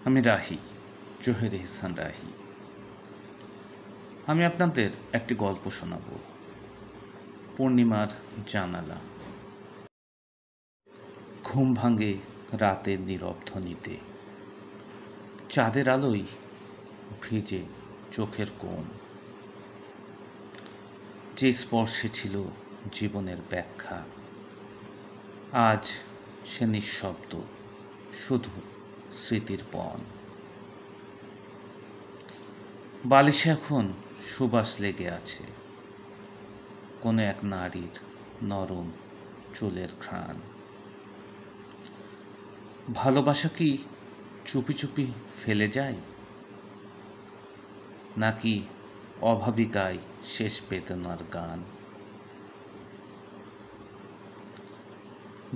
আমি রাহি, জহির এহসান রাহি। আমি আপনাদের একটি গল্প শোনাব। পূর্ণিমার জানালা। ঘুম ভাঙে রাতের নীরব ধ্বনিতে, চাঁদের আলোয় ভিজে চোখের কোণ। যে স্পর্শে ছিল জীবনের ব্যাখ্যা, আজ সে নিঃশব্দ, শুধু স্মৃতির বন। বালিশে এখন সুবাস লেগে আছে, কোনো এক নারীর নরম চুলের ঘ্রাণ। ভালোবাসা কি চুপি চুপি ফেলে যায়, নাকি অভাবিকায় শেষ বেদনার গান?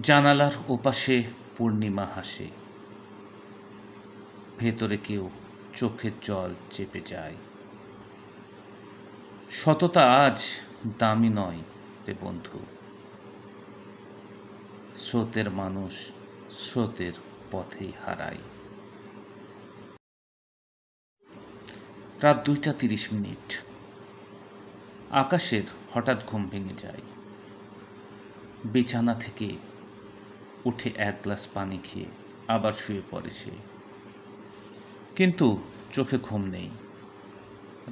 জানালার ওপাশে পূর্ণিমা হাসে, ভেতরে কেউ চোখের জল চেপে যায়। সততা আজ দামি নয় রে বন্ধু, স্রোতের মানুষ স্রোতের পথেই হারায়। রাত 2:30। আকাশের হঠাৎ ঘুম ভেঙে যায়। বিছানা থেকে উঠে এক গ্লাস পানি খেয়ে আবার শুয়ে পড়ে সে, কিন্তু চোখে ঘুম নেই।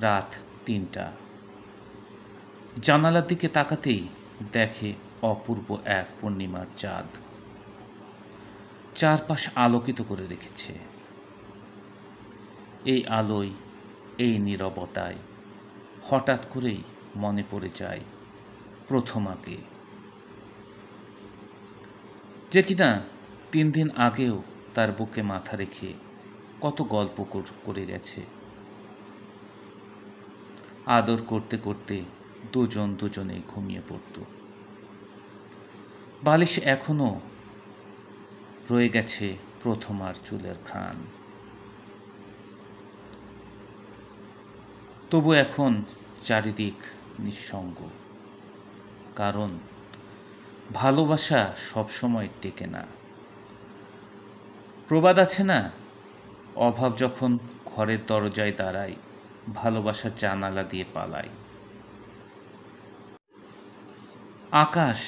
রাত 3টা। জানালার দিকে তাকাতেই দেখে অপূর্ব এক পূর্ণিমার চাঁদ চারপাশ আলোকিত করে রেখেছে। এই আলোয়, এই নীরবতায় হঠাৎ করেই মনে পড়ে যায় প্রথমাকে, যে কিনা 3 দিন আগেও তার বুকে মাথা রেখে কত গল্প করে গেছে। আদর করতে করতে দুজনেই ঘুমিয়ে পড়ত। বালিশে এখনো রয়ে গেছে প্রথমার চুলের ঘ্রাণ। তবু এখন চারিদিক নিঃসঙ্গ, কারণ ভালোবাসা সবসময় টেকে না। প্রবাদ আছে না, অভাব যখন ঘরের দরজায় দাঁড়ায়, ভালোবাসা জানালা দিয়ে পালায়। আকাশ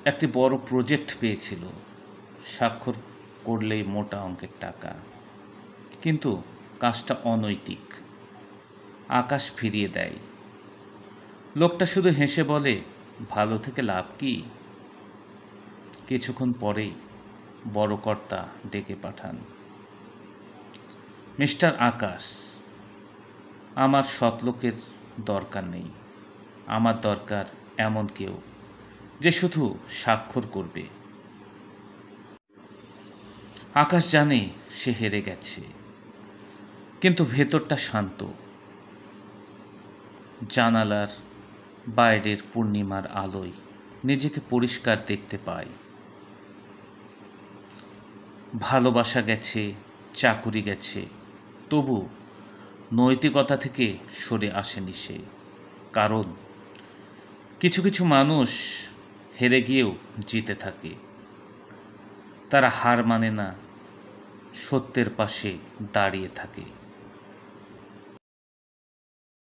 একটি বড় প্রজেক্ট পেয়েছিল, স্বাক্ষর করলেই মোটা অঙ্কের টাকা। কিন্তু কাজটা অনৈতিক। আকাশ ফিরিয়ে দেয়। লোকটা শুধু হেসে বলে, ভালো থেকে লাভ কি? কিছুক্ষণ পরেই বড় কর্তা ডেকে পাঠান, মিস্টার আকাশ, আমার সৎলোকের দরকার নেই। আমার দরকার এমন কেউ যে শুধু স্বাক্ষর করবে। আকাশ জানে সে হেরে গেছে, কিন্তু ভেতরটা শান্ত। জানালার বাইরের পূর্ণিমার আলোয় নিজেকে পরিষ্কার দেখতে পায়। ভালোবাসা গেছে, চাকুরি গেছে, তবু নৈতিকতা থেকে সরে আসেনি সে। কারণ কিছু কিছু মানুষ হেরে গিয়েও জিতে থাকে। তারা হার মানে না, সত্যের পাশে দাঁড়িয়ে থাকে।